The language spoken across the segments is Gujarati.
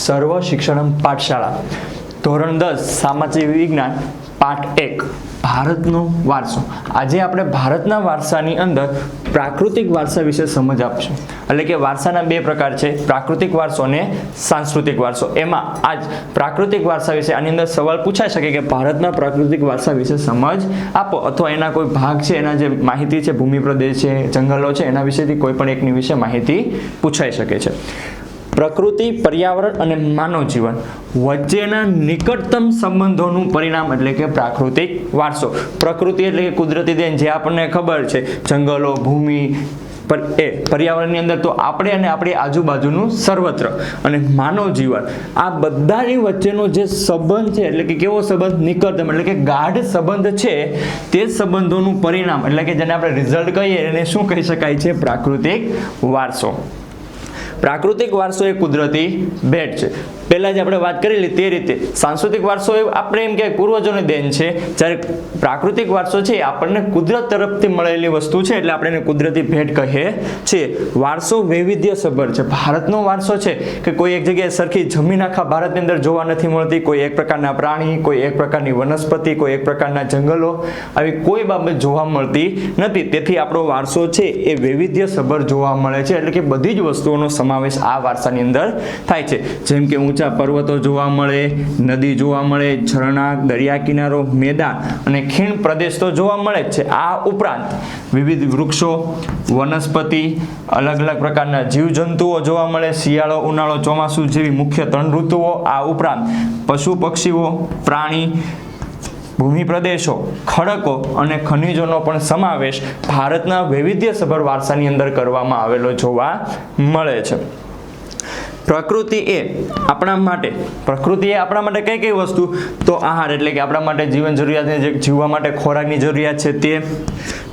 સર્વ શિક્ષણમ પાઠશાળા ધોરણ 10 સામાજિક વિજ્ઞાન પાઠ 1 ભારતનો વારસો। આજે આપણે ભારતના વારસાની અંદર પ્રાકૃતિક વારસા વિશે સમજ આપશું। એટલે કે વારસાના બે પ્રકાર છે, પ્રાકૃતિક વારસો અને સાંસ્કૃતિક વારસો। એમાં આજ પ્રાકૃતિક વારસા વિશે આની અંદર સવાલ પૂછાઈ શકે કે ભારતના પ્રાકૃતિક વારસા વિશે સમજ આપો, અથવા એના કોઈ ભાગ છે, એના જે માહિતી છે, ભૂમિ પ્રદેશ છે, જંગલો છે, એના વિશેથી કોઈ પણ એકની વિશે માહિતી પૂછાઈ શકે છે। પ્રકૃતિ, પર્યાવરણ અને માનવ જીવન વચ્ચેના નિકટતમ સંબંધોનું પરિણામ એટલે કે પ્રાકૃતિક વારસો। પ્રકૃતિ એટલે કે કુદરતી દેન, જે આપણને ખબર છે, જંગલો, ભૂમિ, પર્યાવરણની અંદર તો આપણે અને આપણી આજુબાજુનું સર્વત્ર, અને માનવ જીવન, આ બધાની વચ્ચેનો જે સંબંધ છે, એટલે કે કેવો સંબંધ? નિકટતમ એટલે કે ગાઢ સંબંધ છે, તે સંબંધોનું પરિણામ એટલે કે જેને આપણે રિઝલ્ટ કહીએ એને શું કહી શકાય છે? પ્રાકૃતિક વારસો। પ્રાકૃતિક વારસો એ કુદરતી ભેટ છે। પહેલા જ આપણે વાત કરેલી તે રીતે સાંસ્કૃતિક વારસો એ આપણે એમ કે પૂર્વજોની દેન છે, જ્યારે પ્રાકૃતિક વારસો છે એ આપણને કુદરત તરફથી મળેલી વસ્તુ છે, એટલે આપણે એને કુદરતી ભેટ કહીએ છીએ। વારસો વૈવિધ્યસભર છે। ભારતનો વારસો છે કે કોઈ એક જગ્યાએ સરખી જમીન આખા ભારતની અંદર જોવા નથી મળતી, કોઈ એક પ્રકારના પ્રાણી, કોઈ એક પ્રકારની વનસ્પતિ, કોઈ એક પ્રકારના જંગલો, આવી કોઈ બાબત જોવા મળતી નથી। તેથી આપણો વારસો છે એ વૈવિધ્યસભર જોવા મળે છે, એટલે કે બધી જ વસ્તુઓનો સમાવેશ આ વારસાની અંદર થાય છે। જેમ કે ઊંચા પર્વતો જોવા મળે, નદી જોવા મળે, ઝરણા, દરિયા કિનારો, મેદાન અને ખીણ પ્રદેશ તો જોવા મળે જ છે। આ ઉપરાંત વિવિધ વૃક્ષો, વનસ્પતિ, અલગ અલગ પ્રકારના જીવજંતુઓ જોવા મળે, શિયાળો, ઉનાળો, ચોમાસું જેવી મુખ્ય 3 ઋતુઓ। આ ઉપરાંત પશુ પક્ષીઓ, પ્રાણી, ભૂમિ પ્રદેશો, ખડકો અને ખનિજોનો પણ સમાવેશ ભારતના વૈવિધ્યસભર વારસાની અંદર કરવામાં આવેલો જોવા મળે છે। પ્રકૃતિ એ આપણા માટે કઈ કઈ વસ્તુ? તો આહાર એટલે કે આપણા માટે જીવન જરૂરિયાત, જે જીવવા માટે ખોરાકની જરૂરિયાત છે તે,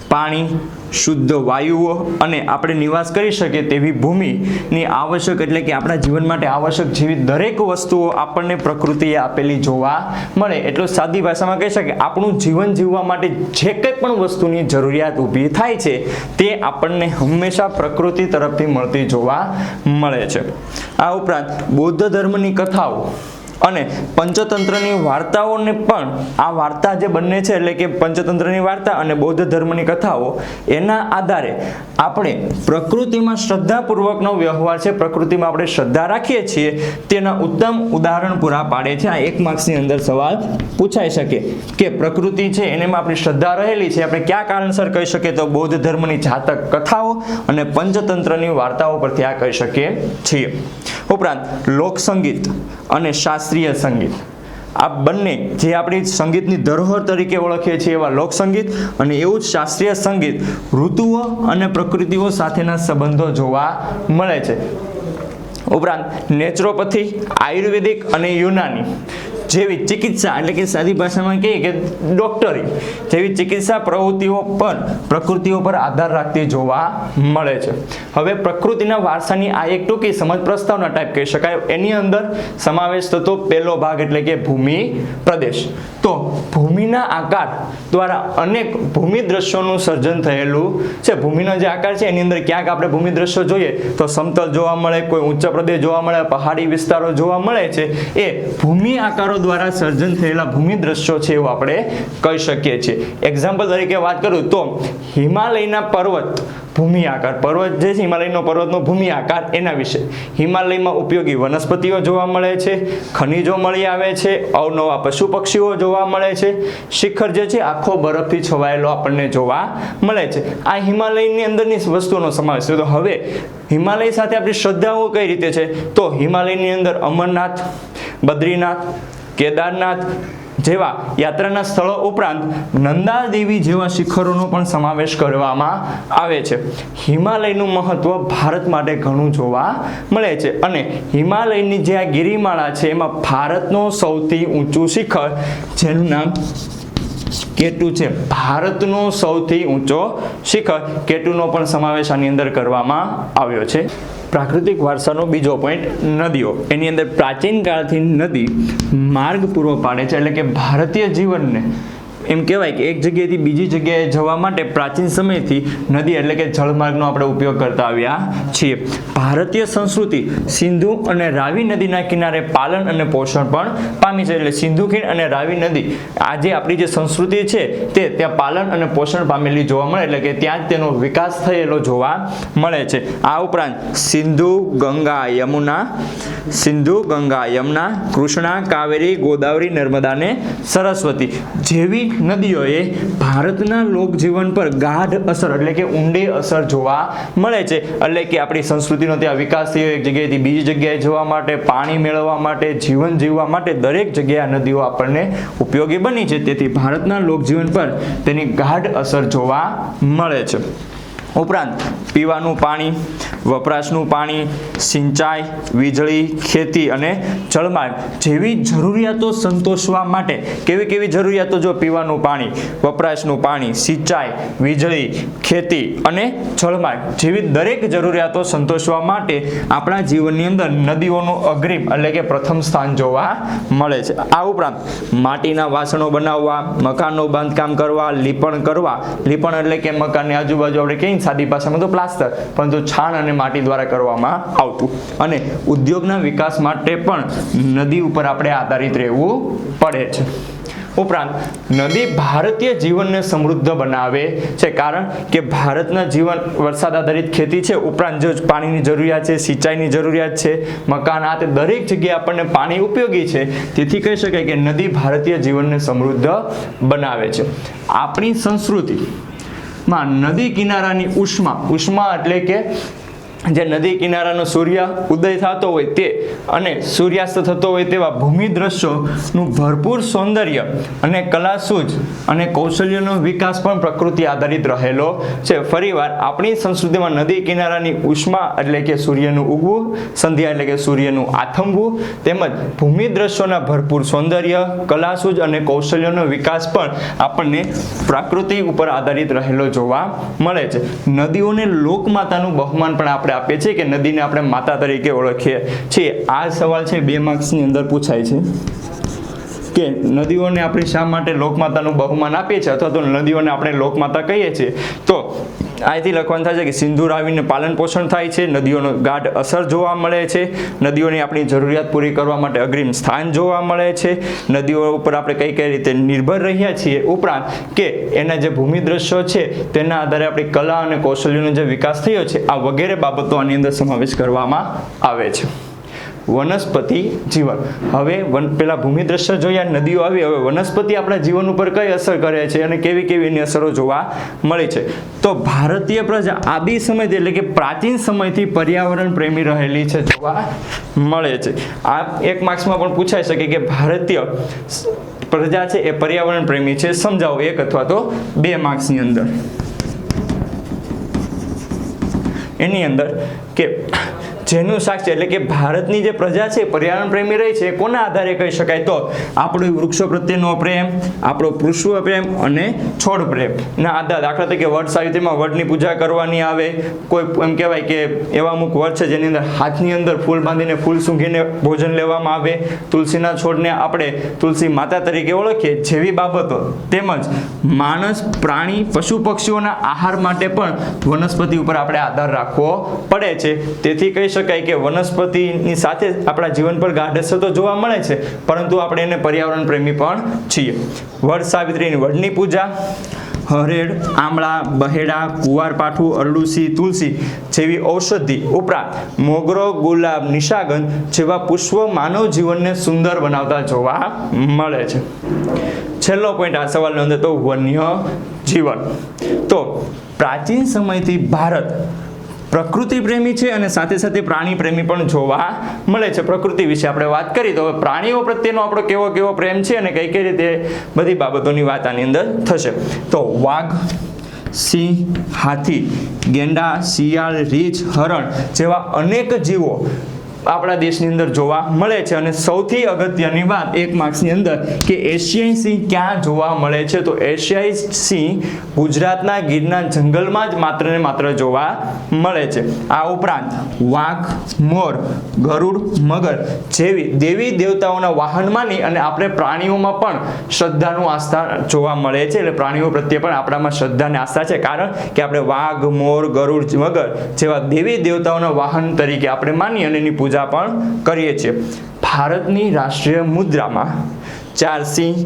પાણી, શુદ્ધ વાયુઓ અને આપણે નિવાસ કરી શકીએ તેવી ભૂમિની આવશ્યક એટલે કે આપણા જીવન માટે આવશ્યક જેવી દરેક વસ્તુઓ આપણને પ્રકૃતિએ આપેલી જોવા મળે। એટલું સાદી ભાષામાં કહી શકાય, આપણું જીવન જીવવા માટે જે કંઈ પણ વસ્તુની જરૂરિયાત ઊભી થાય છે તે આપણને હંમેશા પ્રકૃતિ તરફથી મળતી જોવા મળે છે। આ ઉપરાંત બૌદ્ધ ધર્મની કથાઓ અને પંચતંત્રની વાર્તાઓને પણ, આ વાર્તા જે બંને છે એટલે કે પંચતંત્રની વાર્તા અને બૌદ્ધ ધર્મની કથાઓ, એના આધારે આપણે પ્રકૃતિમાં શ્રદ્ધાપૂર્વકનો વ્યવહાર છે, પ્રકૃતિમાં આપણે શ્રદ્ધા રાખીએ છીએ, તેના ઉત્તમ ઉદાહરણ પૂરા પાડે છે। આ 1 માર્ક્સની અંદર સવાલ પૂછાઈ શકે કે પ્રકૃતિ છે એનામાં આપણી શ્રદ્ધા રહેલી છે, આપણે કયા કારણસર કહી શકીએ? તો બૌદ્ધ ધર્મની જાતક કથાઓ અને પંચતંત્રની વાર્તાઓ પરથી આ કહી શકીએ છીએ। ઉપરાંત લોકસંગીત અને શાસ્ત્રીય સંગીત, આ બંને જે આપણી સંગીતની ધરોહર તરીકે ઓળખીએ છીએ એવા લોકસંગીત અને એવું જ શાસ્ત્રીય સંગીત ઋતુઓ અને પ્રકૃતિઓ સાથેના સંબંધો જોવા મળે છે। ઉપરાંત નેચરોપેથી, આયુર્વેદિક અને યુનાની જેવી ચિકિત્સા એટલે કે સાદી ભાષામાં કહીએ કે ડોક્ટરી જેવી ચિકિત્સા પ્રવૃત્તિઓ પણ પ્રકૃતિઓ પર આધાર રાખતી જોવા મળે છે। હવે પ્રકૃતિના વારસાની આ એક ટૂંકી સમજ પ્રસ્તાવના ટાઈપ કહી શકાય। એની અંદર સમાવેશ થતો પહેલો ભાગ એટલે કે ભૂમિ પ્રદેશ। તો ભૂમિના આકાર દ્વારા અનેક ભૂમિ દ્રશ્યોનું સર્જન થયેલું છે। ભૂમિનો જે આકાર છે એની અંદર ક્યાંક આપણે ભૂમિ દ્રશ્યો જોઈએ તો સમતલ જોવા મળે, કોઈ ઊંચા પ્રદેશ જોવા મળે, પહાડી વિસ્તારો જોવા મળે છે, એ ભૂમિ આકારો દ્વારા સર્જન થયેલા ભૂમિ દ્રશ્યો છે એવું આપણે કહી શકીએ છીએ। એક્ઝામ્પલ તરીકે વાત કરું તો હિમાલયના પર્વત ભૂમિ આકાર, પર્વત જે છે હિમાલયનો પર્વતનો ભૂમિ આકાર, એના વિશે હિમાલયમાં ઉપયોગી વનસ્પતિઓ જોવા મળે છે, ખનિજો મળી આવે છે, અવનવા પશુ પક્ષીઓ જોવા મળે છે, શિખર જે છે આખો બરફથી છવાયેલો આપણને જોવા મળે છે। આ હિમાલયની અંદરની વસ્તુઓનો સમાવેશ છે। તો હવે હિમાલય સાથે આપણી શ્રદ્ધાઓ કઈ રીતે છે? તો હિમાલયની અંદર અમરનાથ, બદ્રીનાથ, કેદારનાથ જેવા યાત્રાના સ્થળો ઉપરાંત નંદાદેવી જેવા શિખરોનો પણ સમાવેશ કરવામાં આવે છે। હિમાલયનું મહત્વ ભારત માટે ઘણું જોવા મળે છે, અને હિમાલયની જે આ ગિરિમાળા છે એમાં ભારતનો સૌથી ઊંચું શિખર જેનું નામ કેટુ છે, ભારતનો સૌથી ઊંચો શિખર કેટુનો પણ સમાવેશ આની અંદર કરવામાં આવ્યો છે। પ્રાકૃતિક વારસાનો બીજો પોઈન્ટ નદીઓ, એની અંદર પ્રાચીન કાળથી નદી માર્ગ પૂરો પાડે છે, એટલે કે ભારતીય જીવનને એમ કહેવાય કે એક જગ્યાએથી બીજી જગ્યાએ જવા માટે પ્રાચીન સમયથી નદી એટલે કે જળમાર્ગનો આપણે ઉપયોગ કરતા આવ્યા છીએ. ભારતીય સંસ્કૃતિ સિંધુ અને રાવી નદીના કિનારે પાલન અને પોષણ પણ પામી છે. એટલે સિંધુ ખીણ અને રાવી નદી આજે આપણી જે સંસ્કૃતિ છે તે ત્યાં પાલન અને પોષણ પામેલી જોવા મળે, એટલે કે ત્યાં જ તેનો વિકાસ થયેલો જોવા મળે છે. આ ઉપરાંત સિંધુ ગંગા યમુના કૃષ્ણા કાવેરી ગોદાવરી નર્મદા અને સરસ્વતી જેવી નદીઓએ ભારતના લોકજીવન પર ગાઢ અસર એટલે કે ઊંડી અસર જોવા મળે છે. એટલે કે આપણી સંસ્કૃતિનો ત્યાં વિકાસ થયો, એક જગ્યાએથી બીજી જગ્યાએ જવા માટે, પાણી મેળવવા માટે, જીવન જીવવા માટે દરેક જગ્યાએ નદીઓ આપણને ઉપયોગી બની છે. તેથી ભારતના લોકજીવન પર તેની ગાઢ અસર જોવા મળે છે. ઉપરાંત પીવાનું પાણી, વપરાશનું પાણી, સિંચાઈ, વીજળી, ખેતી અને જળમાર્ગ જેવી જરૂરિયાતો સંતોષવા માટે કેવી જરૂરિયાતો, જો પીવાનું પાણી, વપરાશનું પાણી, સિંચાઈ, વીજળી, ખેતી અને જળમાર્ગ જેવી દરેક જરૂરિયાતો સંતોષવા માટે આપણા જીવનની અંદર નદીઓનું અગ્રીમ એટલે કે પ્રથમ સ્થાન જોવા મળે છે. આ ઉપરાંત માટીના વાસણો બનાવવા, મકાનનું બાંધકામ કરવા, લીપણ એટલે કે મકાનની આજુબાજુ આપણે કઈ સાદી ભાષામાં તો પ્લાસ્ટર, પરંતુ છાણ અને માટી દ્વારા કરવામાં આવતું. અને ઉદ્યોગના વિકાસ માટે પણ નદી ઉપર આપણે આધારિત રહેવું પડે છે. ઉપરાંત નદી ભારતીય જીવનને સમૃદ્ધ બનાવે છે, કારણ કે ભારતના જીવન વરસાદ આધારિત ખેતી છે. ઉપરાંત જો પાણીની જરૂરિયાત છે, સિંચાઈની જરૂરિયાત છે, મકાન, આ તે દરેક જગ્યાએ આપણને પાણી ઉપયોગી છે. તેથી કહી શકાય કે નદી ભારતીય જીવનને સમૃદ્ધ બનાવે છે. આપણી સંસ્કૃતિમાં નદી કિનારાની ઉષ્મા એટલે કે જે નદી કિનારાનો સૂર્ય ઉદય થતો હોય તે અને સૂર્યાસ્ત થતો હોય તેવા ભૂમિ દ્રશ્યોનું ભરપૂર સૌંદર્ય અને કલાસૂઝ અને કૌશલ્યનો વિકાસ પણ પ્રકૃતિ આધારિત રહેલો છે. ફરીવાર આપણી સંસ્કૃતિમાં નદી કિનારાની ઉષ્મા એટલે કે સૂર્યનું ઉગવું, સંધ્યા એટલે કે સૂર્યનું આથમવું, તેમજ ભૂમિ દ્રશ્યોના ભરપૂર સૌંદર્ય, કલાસૂઝ અને કૌશલ્યનો વિકાસ પણ આપણને પ્રકૃતિ ઉપર આધારિત રહેલો જોવા મળે છે. નદીઓને લોકમાતાનું બહુમાન પણ આપણે આપીએ છીએ કે નદીને આપણે માતા તરીકે ઓળખીએ છીએ. આ સવાલ છે 2 માર્ક્સની અંદર પૂછાય છે કે નદીઓને આપણે શા માટે લોકમાતાનું બહુમાન આપીએ છીએ અથવા તો નદીઓને આપણે લોકમાતા કહીએ છીએ. તો અહીંથી લખવાનું થાય છે કે સિંધુ રાવીને પાલન પોષણ થાય છે, નદીઓનો ગાઢ અસર જોવા મળે છે, નદીઓની આપણી જરૂરિયાત પૂરી કરવા માટે અગ્રીમ સ્થાન જોવા મળે છે, નદીઓ ઉપર આપણે કઈ રીતે નિર્ભર રહ્યા છીએ. ઉપરાંત કે એના જે ભૂમિ દ્રશ્યો છે તેના આધારે આપણી કલા અને કૌશલ્યનો જે વિકાસ થયો છે, આ વગેરે બાબતો આની અંદર સમાવેશ કરવામાં આવે છે. વનસ્પતિ જીવન, હવે પેલા ભૂમિ દ્રશ્ય જોયા, નદીઓ આવી, હવે વનસ્પતિ આપણા જીવન ઉપર કઈ અસર કરે છે અને કેવી એની અસરો જોવા મળી છે. તો ભારતીય પ્રજા આદિ સમયથી એટલે કે પ્રાચીન સમયથી પર્યાવરણ પ્રેમી રહેલી છે જોવા મળે છે. આ 1 માર્ક્સમાં પણ પૂછાઈ શકે કે ભારતીય પ્રજા છે એ પર્યાવરણ પ્રેમી છે, સમજાવો 1 અથવા તો 2 માર્ક્સની અંદર. એની અંદર કે જેનું સાક્ષી એટલે કે ભારતની જે પ્રજા છે પર્યાવરણ પ્રેમી રહી છે, કોના આધારે કહી શકાય? તો આપણો વૃક્ષો પ્રત્યેનો પ્રેમ, આપણો પુષ્પ પ્રેમ અને છોડ પ્રેમ ના આધાર. દાખલા તરીકે વડ સાવિત્રીમાં વડની પૂજા કરવાની આવે, કોઈ એમ કહેવાય કે એવા અમુક વડ છે જેની અંદર હાથની અંદર ફૂલ બાંધીને ફૂલ સૂંઘીને ભોજન લેવામાં આવે, તુલસીના છોડને આપણે તુલસી માતા તરીકે ઓળખીએ, જેવી બાબતો. તેમજ માણસ, પ્રાણી, પશુ પક્ષીઓના આહાર માટે પણ વનસ્પતિ ઉપર આપણે આધાર રાખવો પડે છે. તેથી કહી શકાય કે વનસ્પતિની સાથે આપણા જીવન પર ગાઢ અસર તો જોવા મળે છે, પરંતુ આપણે એને પર્યાવરણ પ્રેમી પણ છીએ. વડ સાવિત્રીની વડની પૂજા, હરેડ, આમળા, બહેડા, કુવારપાઠું, અરડુસી, તુલસી જેવી ઔષધિ, ઉપરાંત મોગરો, ગુલાબ, નિશાગંધ જેવા પુષ્પો માનવ જીવનને સુંદર બનાવતા જોવા મળે છે. છેલ્લો પોઈન્ટ આ સવાલનો અંદર તો વન્ય જીવન. તો પ્રાચીન સમયથી ભારત પ્રકૃતિ પ્રેમી છે અને સાથે પ્રાણી પ્રેમી પણ જોવા મળે છે. પ્રકૃતિ વિશે આપણે વાત કરી, તો પ્રાણીઓ પ્રત્યેનો આપણો કેવો પ્રેમ છે અને કઈ રીતે બધી બાબતોની વાત આની અંદર થશે. તો વાઘ, સિંહ, હાથી, ગેંડા, શિયાળ, રીંછ, હરણ જેવા અનેક જીવો આપણા દેશની અંદર જોવા મળે છે. અને સૌથી અગત્યની વાત 1 માર્ક્સની અંદર કે એશિયાઈ સિંહ ક્યાં જોવા મળે છે, તો એશિયાઈ સિંહ ગુજરાતના ગીરના જંગલમાં જ માત્ર ને માત્ર જોવા મળે છે. આ ઉપરાંત વાઘ, મોર, ગરુડ, મગર જેવી દેવી દેવતાઓના વાહન માની અને આપણે પ્રાણીઓમાં પણ શ્રદ્ધાનું આસ્થા જોવા મળે છે. એટલે પ્રાણીઓ પ્રત્યે પણ આપણામાં શ્રદ્ધા અને આસ્થા છે, કારણ કે આપણે વાઘ, મોર, ગરુડ, મગર જેવા દેવી દેવતાઓના વાહન તરીકે આપણે માની અને એની પૂજા પણ કરીએ છીએ. ભારતની રાષ્ટ્રીય મુદ્રામાં 4 સિંહ,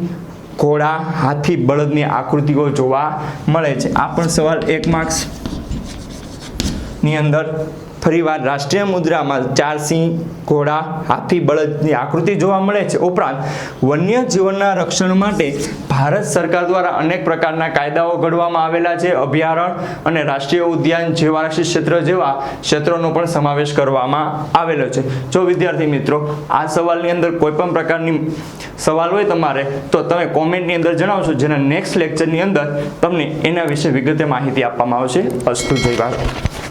ઘોડા, હાથી, બળદની આકૃતિઓ જોવા મળે છે. આ પણ સવાલ 1 માર્ક્સ ની અંદર ફરીવાર રાષ્ટ્રીય મુદ્રામાં 4 સિંહ, ઘોડા, હાથી, બળદની આકૃતિ જોવા મળે છે. ઉપરાંત વન્ય જીવનના રક્ષણ માટે ભારત સરકાર દ્વારા અનેક પ્રકારના કાયદાઓ ઘડવામાં આવેલા છે. અભયારણ્ય અને રાષ્ટ્રીય ઉદ્યાન, જીવારક્ષિત ક્ષેત્ર જેવા ક્ષેત્રોનો પણ સમાવેશ કરવામાં આવેલો છે. જો વિદ્યાર્થી મિત્રો આ સવાલની અંદર કોઈ પણ પ્રકારની સવાલ હોય તમારે તો તમે કોમેન્ટની અંદર જણાવશો, જેના નેક્સ્ટ લેક્ચરની અંદર તમને એના વિશે વિગતે માહિતી આપવામાં આવશે. અસ્તુ, જય ભારત.